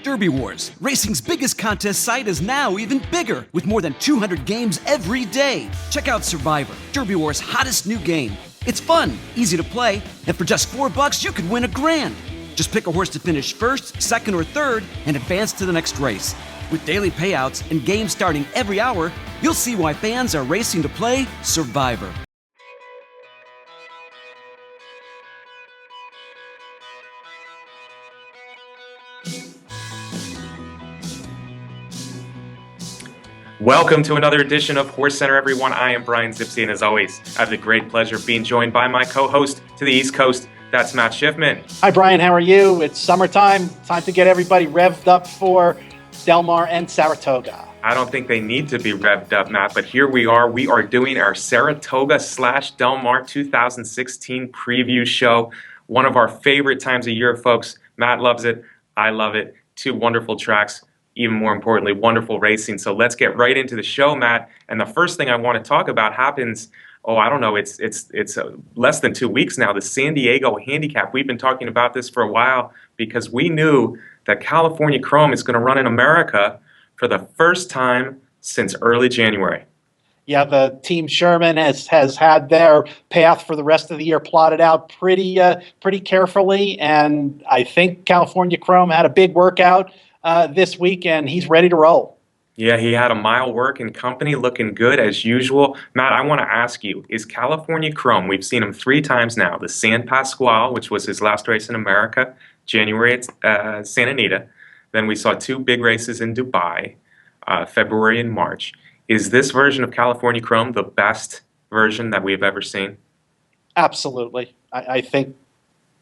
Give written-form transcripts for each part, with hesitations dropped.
Derby Wars, racing's biggest contest site, is now even bigger with more than 200 games every day. Check out Survivor, Derby Wars' hottest new game. It's fun, easy to play, and for just $4 you could win $1,000. Just pick a horse to finish first, second, or third and advance to the next race. With daily payouts and games starting every hour, you'll see why fans are racing to play Survivor. Welcome to another edition of HorseCenter, everyone. I am Brian Zipsy, and as always, I have the great pleasure of being joined by my co-host to the East Coast. That's Matt Schiffman. Hi, Brian. How are you? It's summertime. Time to get everybody revved up for Del Mar and Saratoga. I don't think they need to be revved up, Matt, but here we are. We are doing our Saratoga/Del Mar 2016 preview show. One of our favorite times of year, folks. Matt loves it. I love it. Two wonderful tracks. Even more importantly, wonderful racing. So let's get right into the show, Matt. And the first thing I want to talk about happens, it's less than 2 weeks now, the San Diego Handicap. We've been talking about this for a while because we knew that California Chrome is going to run in America for the first time since early January. Yeah, the Team Sherman has had their path for the rest of the year plotted out pretty carefully, and I think California Chrome had a big workout this week, and he's ready to roll. Yeah, he had a mile work in company, looking good as usual. Matt, I want to ask you, is California Chrome, we've seen him 3 times now, the San Pasqual, which was his last race in America, January at Santa Anita. Then we saw 2 big races in Dubai, February and March. Is this version of California Chrome the best version that we've ever seen? Absolutely. I think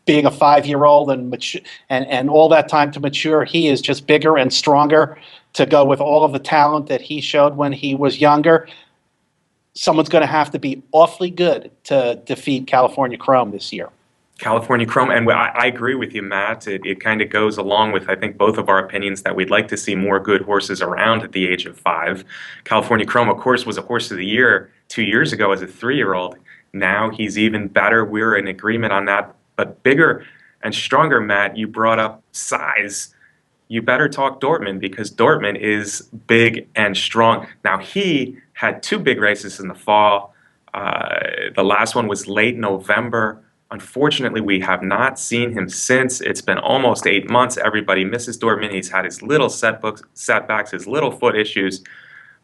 being a 5-year-old and all that time to mature, he is just bigger and stronger to go with all of the talent that he showed when he was younger. Someone's going to have to be awfully good to defeat California Chrome this year. California Chrome, and I agree with you, Matt. It kind of goes along with, I think, both of our opinions that we'd like to see more good horses around at the age of 5. California Chrome, of course, was a horse of the year 2 years ago as a 3-year-old. Now he's even better. We're in agreement on that. But bigger and stronger, Matt, you brought up size. You better talk Dortmund, because Dortmund is big and strong. Now, he had 2 big races in the fall. The last one was late November. Unfortunately, we have not seen him since. It's been almost 8 months. Everybody misses Dortmund. He's had his little setbacks, his little foot issues.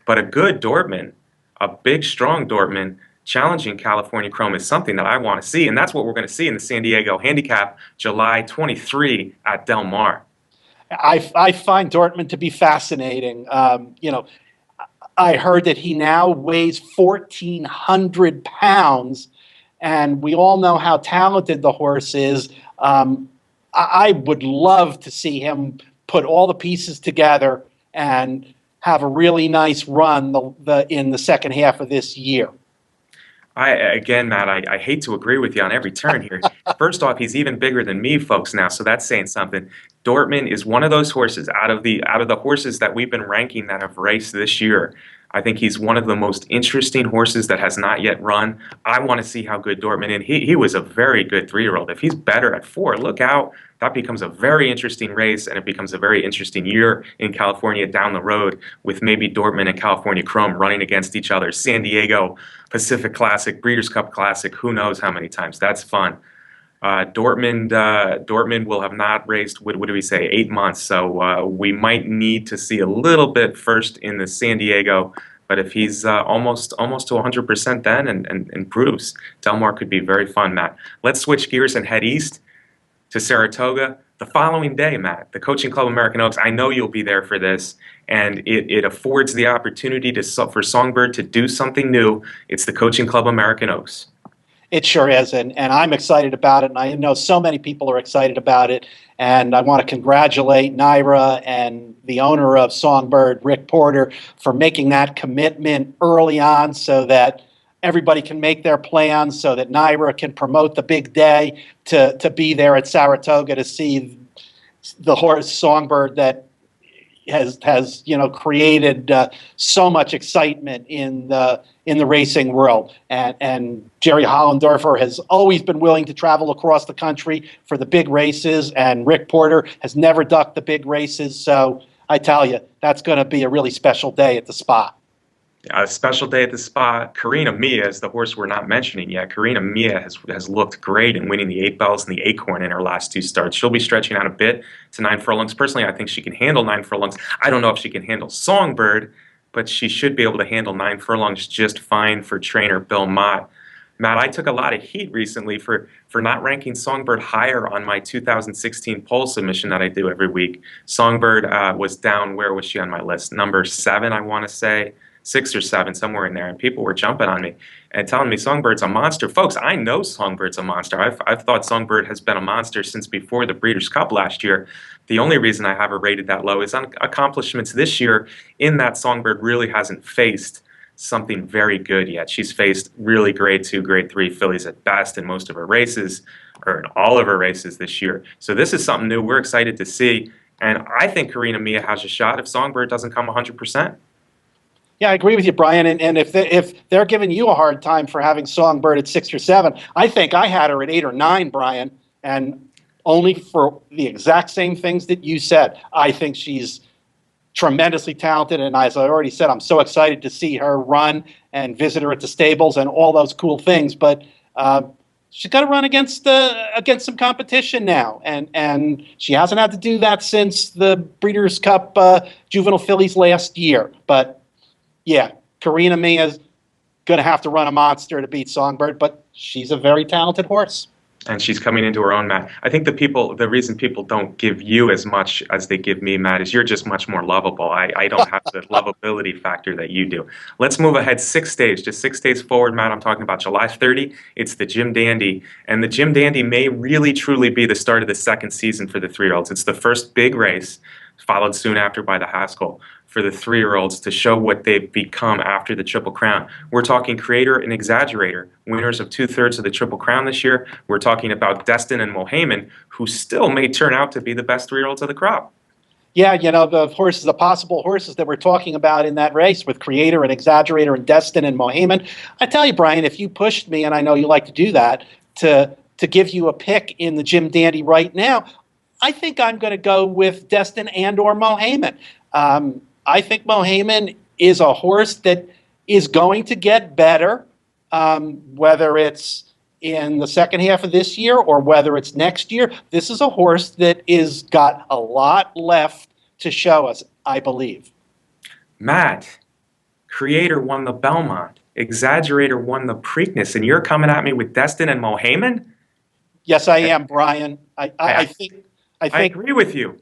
But a good Dortmund, a big, strong Dortmund, challenging California Chrome is something that I want to see. And that's what we're going to see in the San Diego Handicap, July 23 at Del Mar. I find Dortmund to be fascinating. I heard that he now weighs 1,400 pounds. And we all know how talented the horse is. I would love to see him put all the pieces together and have a really nice run in the second half of this year. Again, Matt, I hate to agree with you on every turn here. First off, he's even bigger than me, folks, now, so that's saying something. Dortmund is one of those horses out of the horses that we've been ranking that have raced this year. I think he's one of the most interesting horses that has not yet run. I want to see how good Dortmund is. He was a very good 3-year-old. If he's better at 4, look out. That becomes a very interesting race, and it becomes a very interesting year in California down the road with maybe Dortmund and California Chrome running against each other. San Diego, Pacific Classic, Breeders' Cup Classic, who knows how many times. That's fun. Dortmund will have not raced, what do we say, 8 months. So we might need to see a little bit first in the San Diego. But if he's almost to 100% then and improves, Del Mar could be very fun, Matt. Let's switch gears and head east to Saratoga. The following day, Matt, the Coaching Club American Oaks, I know you'll be there for this, and it affords the opportunity for Songbird to do something new. It's the Coaching Club American Oaks. It sure is, and I'm excited about it, and I know so many people are excited about it, and I want to congratulate Naira and the owner of Songbird, Rick Porter, for making that commitment early on so that everybody can make their plans, so that Naira can promote the big day to be there at Saratoga to see the horse Songbird that has created so much excitement in the racing world, and Jerry Hollendorfer has always been willing to travel across the country for the big races, and Rick Porter has never ducked the big races. So I tell you, that's going to be a really special day at the Spa. A special day at the Spa. Karina Mia is the horse we're not mentioning yet. Karina Mia has looked great in winning the 8 Bells and the Acorn in her last 2 starts. She'll be stretching out a bit to 9 furlongs. Personally, I think she can handle 9 furlongs. I don't know if she can handle Songbird, but she should be able to handle 9 furlongs just fine for trainer Bill Mott. Matt, I took a lot of heat recently for not ranking Songbird higher on my 2016 poll submission that I do every week. Songbird was down, where was she on my list? Number 7, I want to say. 6 or 7, somewhere in there, and people were jumping on me and telling me Songbird's a monster. Folks, I know Songbird's a monster. I've thought Songbird has been a monster since before the Breeders' Cup last year. The only reason I have her rated that low is on accomplishments this year, in that Songbird really hasn't faced something very good yet. She's faced really grade 2, grade 3 fillies at best in most of her races, or in all of her races this year. So this is something new. We're excited to see, and I think Karina Mia has a shot if Songbird doesn't come 100%. Yeah, I agree with you, Brian. And if they're giving you a hard time for having Songbird at 6 or 7, I think I had her at 8 or 9, Brian, and only for the exact same things that you said. I think she's tremendously talented, and as I already said, I'm so excited to see her run and visit her at the stables and all those cool things. But she's got to run against some competition now, and she hasn't had to do that since the Breeders' Cup Juvenile Fillies last year. But yeah, Karina Mia is going to have to run a monster to beat Songbird, but she's a very talented horse. And she's coming into her own, Matt. I think the reason people don't give you as much as they give me, Matt, is you're just much more lovable. I don't have the lovability factor that you do. Let's move ahead 6 days, just 6 days forward, Matt. I'm talking about July 30. It's the Jim Dandy. And the Jim Dandy may really, truly be the start of the second season for the 3-year-olds. It's the first big race, followed soon after by the Haskell, for the 3-year-olds to show what they've become after the Triple Crown. We're talking Creator and Exaggerator, winners of 2/3 of the Triple Crown this year. We're talking about Destin and Mohaymen, who still may turn out to be the best 3-year-olds of the crop. Yeah, the possible horses that we're talking about in that race with Creator and Exaggerator and Destin and Mohaymen. I tell you, Brian, if you pushed me, and I know you like to do that, to give you a pick in the Jim Dandy right now, I think I'm going to go with Destin and or Mohaymen. I think Mohaymen is a horse that is going to get better, whether it's in the second half of this year or whether it's next year. This is a horse that is got a lot left to show us, I believe. Matt, Creator won the Belmont. Exaggerator won the Preakness, and you're coming at me with Destin and Mohaymen? Yes, I am, Brian. I think I agree with you.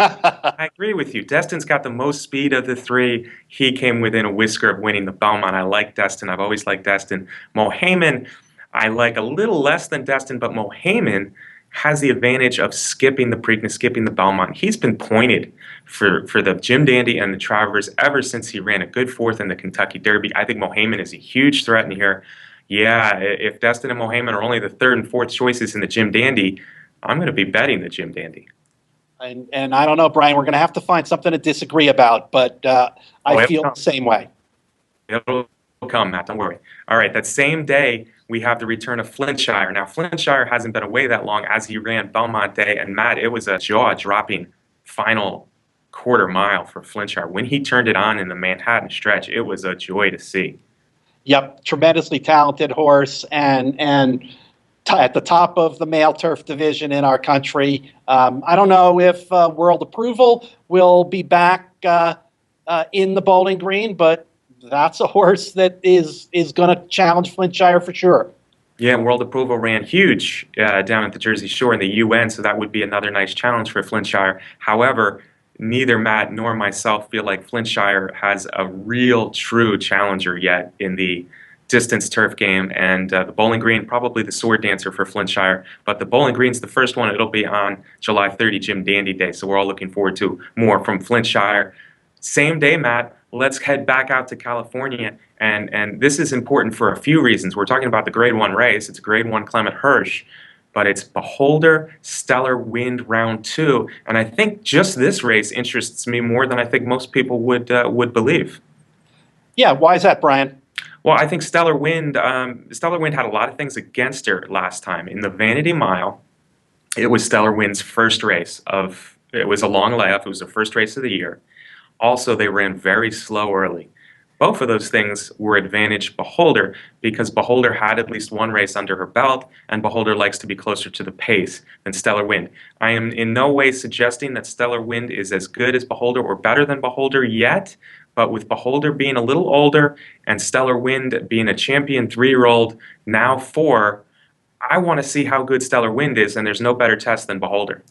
I agree with you. Destin's got the most speed of the 3. He came within a whisker of winning the Belmont. I like Destin. I've always liked Destin. Mohaymen, I like a little less than Destin, but Mohaymen has the advantage of skipping the Preakness, skipping the Belmont. He's been pointed for the Jim Dandy and the Travers ever since he ran a good 4th in the Kentucky Derby. I think Mohaymen is a huge threat in here. Yeah, if Destin and Mohaymen are only the 3rd and 4th choices in the Jim Dandy, I'm going to be betting the Jim Dandy. And I don't know, Brian, we're going to have to find something to disagree about, but I feel the same way. It'll come, Matt, don't worry. All right, that same day, we have the return of Flintshire. Now, Flintshire hasn't been away that long as he ran Belmont Day, and Matt, it was a jaw-dropping final quarter mile for Flintshire. When he turned it on in the Manhattan stretch, it was a joy to see. Yep, tremendously talented horse, and at the top of the male turf division in our country. I don't know if World Approval will be back in the Bowling Green, but that's a horse that is going to challenge Flintshire for sure. Yeah, World Approval ran huge down at the Jersey Shore in the UN, so that would be another nice challenge for Flintshire. However, neither Matt nor myself feel like Flintshire has a real, true challenger yet in the distance turf game, and the Bowling Green, probably the sword dancer for Flintshire, but the Bowling Green's the first one. It'll be on July 30, Jim Dandy Day, so we're all looking forward to more from Flintshire. Same day, Matt, let's head back out to California, and this is important for a few reasons. We're talking about the Grade 1 race. It's a Grade 1 Clement Hirsch, but it's Beholder, Stellar Wind round 2, and I think just this race interests me more than I think most people would believe. Yeah, why is that, Brian? Well, I think Stellar Wind had a lot of things against her last time. In the Vanity Mile, it was Stellar Wind's first race it was a long layoff. It was the first race of the year. Also, they ran very slow early. Both of those things were advantage Beholder because Beholder had at least one race under her belt, and Beholder likes to be closer to the pace than Stellar Wind. I am in no way suggesting that Stellar Wind is as good as Beholder or better than Beholder yet, but with Beholder being a little older and Stellar Wind being a champion 3-year-old, now 4, I want to see how good Stellar Wind is, and there's no better test than Beholder.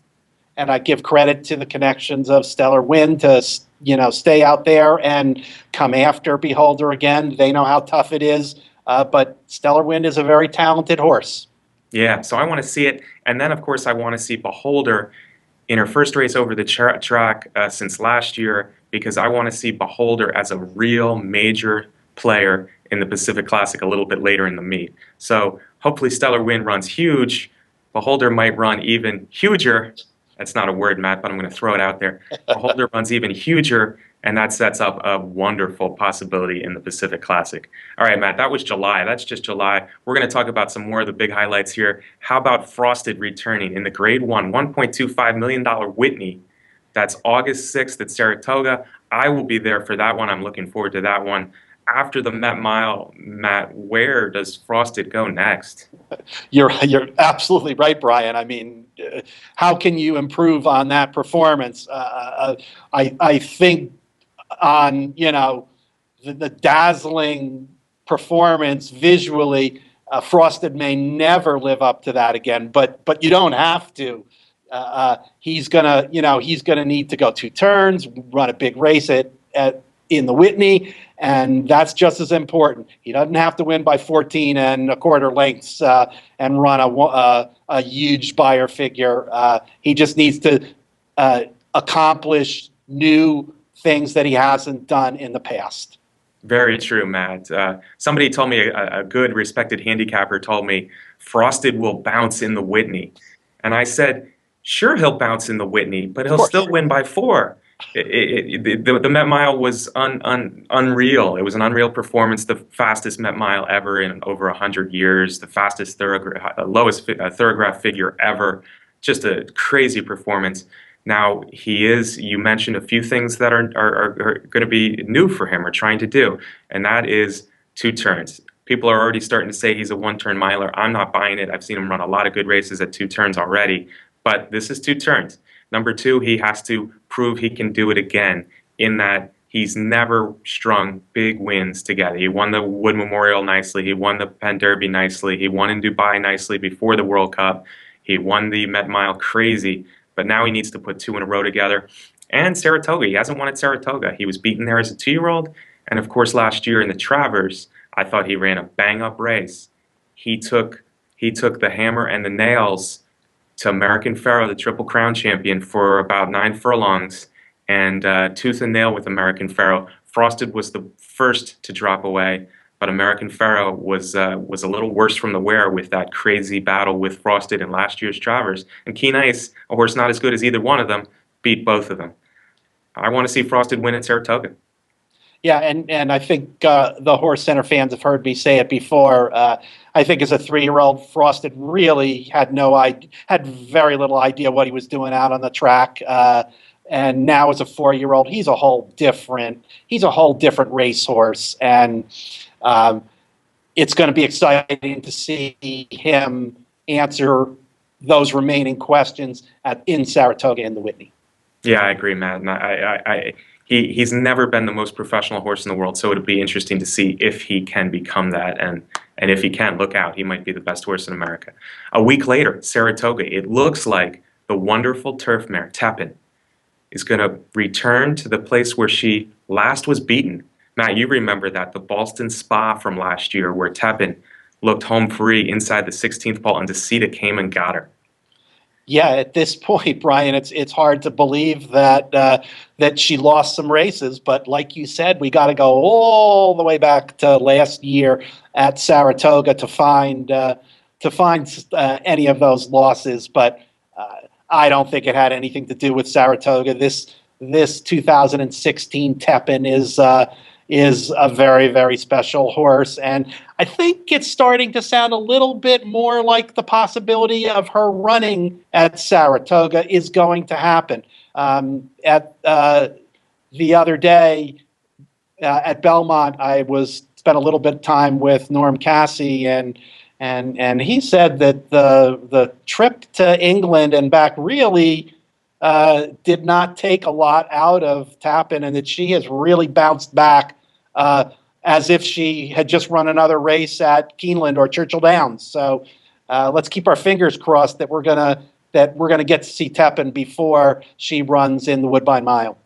And I give credit to the connections of Stellar Wind to stay out there and come after Beholder again. They know how tough it is, but Stellar Wind is a very talented horse. Yeah, so I want to see it. And then, of course, I want to see Beholder in her first race over the track since last year because I want to see Beholder as a real major player in the Pacific Classic a little bit later in the meet. So hopefully Stellar Wind runs huge. Beholder might run even huger. That's not a word, Matt, but I'm going to throw it out there. Beholder runs even huger, and that sets up a wonderful possibility in the Pacific Classic. All right, Matt, that was July. That's just July. We're going to talk about some more of the big highlights here. How about Frosted returning in the Grade 1, $1.25 million Whitney? That's August 6th at Saratoga. I will be there for that one. I'm looking forward to that one. After the Met Mile, Matt, where does Frosted go next? You're absolutely right, Brian. I mean, how can you improve on that performance? I think on the dazzling performance visually, Frosted may never live up to that again. But you don't have to. He's gonna need to go 2 turns, run a big race in the Whitney, and that's just as important. He doesn't have to win by 14 1/4 lengths and run a huge Beyer figure. He just needs to accomplish new things that he hasn't done in the past. Very true, Matt. Somebody told me, a good respected handicapper told me, Frosted will bounce in the Whitney. And I said, sure, he'll bounce in the Whitney, but he'll still win by 4. The Met Mile was unreal. It was an unreal performance, the fastest Met Mile ever in over 100 years, the fastest lowest thoroughgraph figure ever. Just a crazy performance. Now, you mentioned a few things that are going to be new for him or trying to do, and that is 2 turns. People are already starting to say he's a 1-turn miler. I'm not buying it. I've seen him run a lot of good races at 2 turns already, but this is 2 turns. Number 2, he has to prove he can do it again in that he's never strung big wins together. He won the Wood Memorial nicely. He won the Penn Derby nicely. He won in Dubai nicely before the World Cup. He won the Met Mile crazy, but now he needs to put 2 in a row together. And Saratoga, he hasn't won at Saratoga. He was beaten there as a 2-year-old. And of course, last year in the Travers, I thought he ran a bang-up race. He took the hammer and the nails to American Pharoah, the Triple Crown champion, for about 9 furlongs, and tooth and nail with American Pharoah. Frosted was the first to drop away, but American Pharoah was a little worse from the wear with that crazy battle with Frosted in last year's Travers. And Keen Ice, a horse not as good as either one of them, beat both of them. I want to see Frosted win at Saratoga. Yeah, and I think the HorseCenter fans have heard me say it before. I think as a 3-year-old, Frosted really had very little idea what he was doing out on the track. And now as a 4-year-old, he's a whole different racehorse, and it's going to be exciting to see him answer those remaining questions in Saratoga and the Whitney. Yeah, I agree, Matt. And he's never been the most professional horse in the world, so it'll be interesting to see if he can become that. And if he can, look out. He might be the best horse in America. A week later, Saratoga, it looks like the wonderful turf mare, Tepin, is going to return to the place where she last was beaten. Matt, you remember that, the Ballston Spa from last year where Tepin looked home free inside the 16th pole and DeCita came and got her. Yeah, at this point, Brian, it's hard to believe that she lost some races. But like you said, we got to go all the way back to last year at Saratoga to find to find any of those losses, but I don't think it had anything to do with Saratoga. This 2016 Tepin is a very, very special horse, and I think it's starting to sound a little bit more like the possibility of her running at Saratoga is going to happen. At the other day at Belmont, I spent a little bit of time with Norm Cassie, and he said that the trip to England and back really did not take a lot out of Tappan, and that she has really bounced back as if she had just run another race at Keeneland or Churchill Downs. So let's keep our fingers crossed that we're gonna get to see Tappan before she runs in the Woodbine Mile.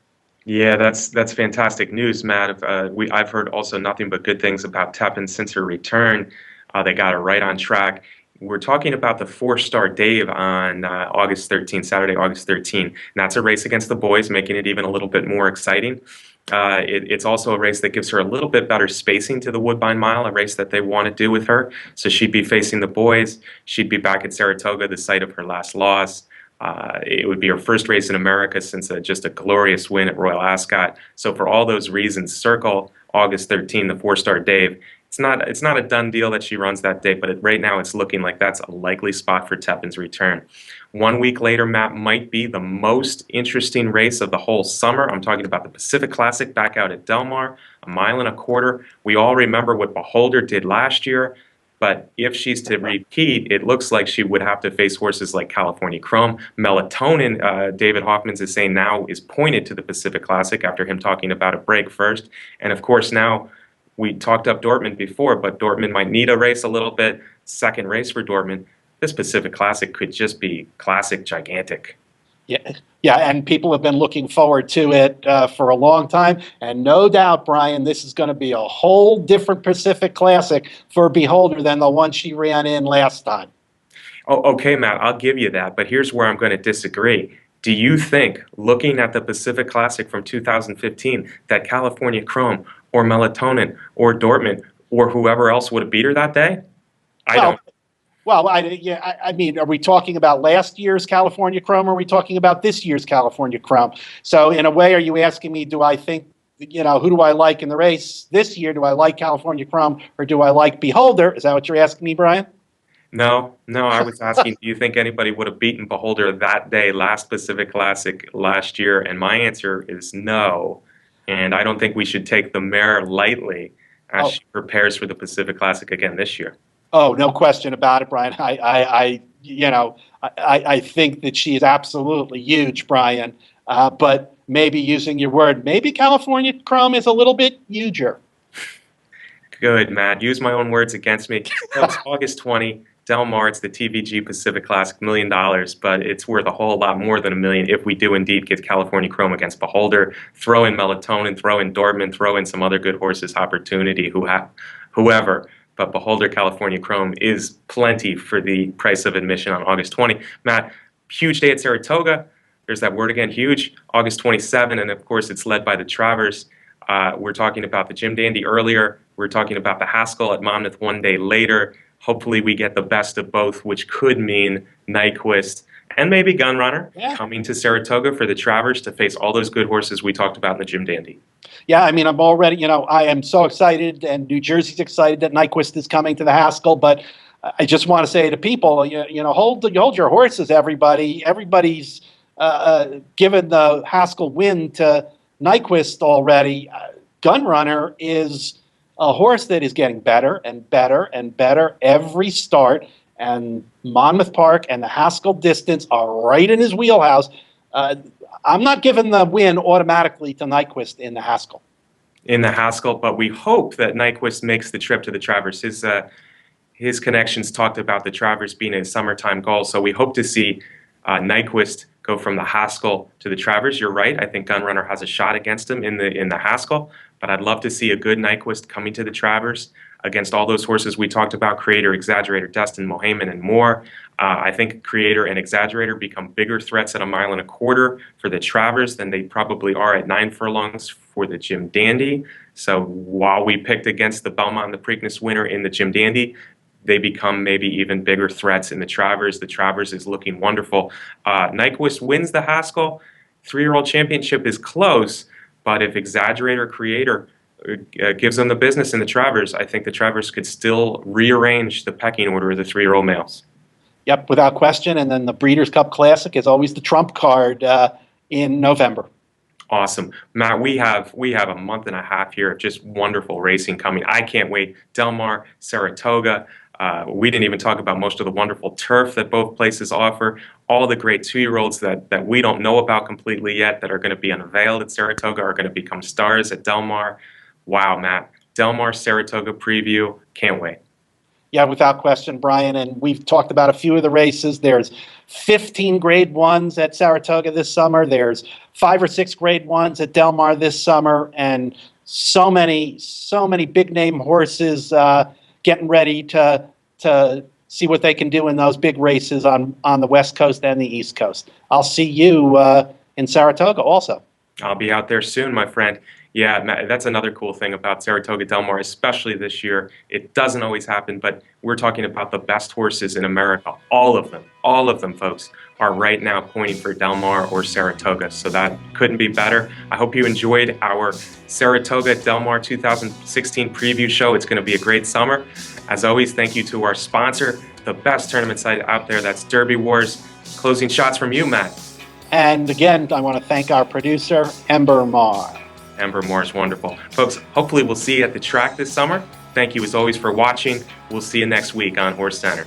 Yeah, that's fantastic news, Matt. I've heard also nothing but good things about Tepin since her return. They got her right on track. We're talking about the 4-Star Dave on August 13th, Saturday, August 13th. And that's a race against the boys, making it even a little bit more exciting. It's also a race that gives her a little bit better spacing to the Woodbine Mile, a race that they want to do with her. So she'd be facing the boys. She'd be back at Saratoga, the site of her last loss. It would be her first race in America since just a glorious win at Royal Ascot. So for all those reasons, circle August 13th, the 4-Star Dave. It's not a done deal that she runs that day, but right now it's looking like that's a likely spot for Tepin's return. 1 week later, Matt, might be the most interesting race of the whole summer. I'm talking about the Pacific Classic back out at Del Mar, 1.25 miles. We all remember what Beholder did last year, but if she's to repeat, it looks like she would have to face horses like California Chrome. Melatonin, David Hoffman's is saying now, is pointed to the Pacific Classic after him talking about a break first. And of course now, we talked up Dortmund before, but Dortmund might need a race a little bit. Second race for Dortmund. This Pacific Classic could just be classic, gigantic. Yeah, and people have been looking forward to it for a long time. And no doubt, Brian, this is going to be a whole different Pacific Classic for Beholder than the one she ran in last time. Oh, okay, Matt, I'll give you that. But here's where I'm going to disagree. Do you think, looking at the Pacific Classic from 2015, that California Chrome or Melatonin or Dortmund or whoever else would have beat her that day? I don't. Well, I mean, are we talking about last year's California Chrome or are we talking about this year's California Chrome? So in a way, are you asking me, do I think, who do I like in the race this year? Do I like California Chrome or do I like Beholder? Is that what you're asking me, Brian? No, I was asking, do you think anybody would have beaten Beholder that day, last Pacific Classic last year? And my answer is no. And I don't think we should take the mare lightly as she prepares for the Pacific Classic again this year. Oh, no question about it, Brian. I think that she is absolutely huge, Brian. But maybe using your word, maybe California Chrome is a little bit huger. Good, Matt. Use my own words against me. It's August 20, Del Mar. It's the TVG Pacific Classic, $1 million, but it's worth a whole lot more than $1 million if we do indeed get California Chrome against Beholder. Throw in Melatonin, throw in Dortmund, throw in some other good horses, Opportunity, whoever. But Beholder California Chrome is plenty for the price of admission on August 20. Matt, huge day at Saratoga. There's that word again, huge. August 27, and of course it's led by the Travers. We're talking about the Jim Dandy earlier. We're talking about the Haskell at Monmouth 1 day later. Hopefully we get the best of both, which could mean Nyquist and maybe Gunrunner coming to Saratoga for the Travers to face all those good horses we talked about in the Jim Dandy. Yeah, I mean, I'm already, I am so excited, and New Jersey's excited that Nyquist is coming to the Haskell, but I just want to say to people, hold your horses, everybody. Everybody's given the Haskell win to Nyquist already. Gunrunner is a horse that is getting better and better and better every start, and Monmouth Park and the Haskell distance are right in his wheelhouse. I'm not giving the win automatically to Nyquist in the Haskell. In the Haskell, but we hope that Nyquist makes the trip to the Travers. His connections talked about the Travers being a summertime goal, so we hope to see Nyquist go from the Haskell to the Travers. You're right. I think Gunrunner has a shot against him in the Haskell, but I'd love to see a good Nyquist coming to the Travers against all those horses we talked about, Creator, Exaggerator, Destin, Mohamed, and more. I think Creator and Exaggerator become bigger threats at 1.25 miles for the Travers than they probably are at 9 furlongs for the Jim Dandy. So while we picked against the Belmont and the Preakness winner in the Jim Dandy, they become maybe even bigger threats in the Travers. The Travers is looking wonderful. Nyquist wins the Haskell. 3-year-old championship is close, but if Exaggerator Creator gives them the business in the Travers, I think the Travers could still rearrange the pecking order of the 3-year-old males. Yep, without question. And then the Breeders' Cup Classic is always the trump card in November. Awesome. Matt, we have a month and a half here of just wonderful racing coming. I can't wait. Del Mar, Saratoga. We didn't even talk about most of the wonderful turf that both places offer. All the great 2-year-olds that we don't know about completely yet that are going to be unveiled at Saratoga are going to become stars at Del Mar. Wow, Matt. Del Mar, Saratoga preview. Can't wait. Yeah, without question, Brian. And we've talked about a few of the races. There's 15 Grade 1s at Saratoga this summer. There's 5 or 6 Grade 1s at Del Mar this summer. And so many big name horses getting ready to see what they can do in those big races on the West Coast and the East Coast. I'll see you in Saratoga also. I'll be out there soon, my friend. Yeah, Matt, that's another cool thing about Saratoga Del Mar, especially this year. It doesn't always happen, but we're talking about the best horses in America. All of them, folks, are right now pointing for Del Mar or Saratoga, so that couldn't be better. I hope you enjoyed our Saratoga Del Mar 2016 preview show. It's going to be a great summer. As always, thank you to our sponsor, the best tournament site out there. That's Derby Wars. Closing shots from you, Matt. And again, I want to thank our producer, Ember Marr. Ember Moore is wonderful. Folks, hopefully we'll see you at the track this summer. Thank you as always for watching. We'll see you next week on HorseCenter.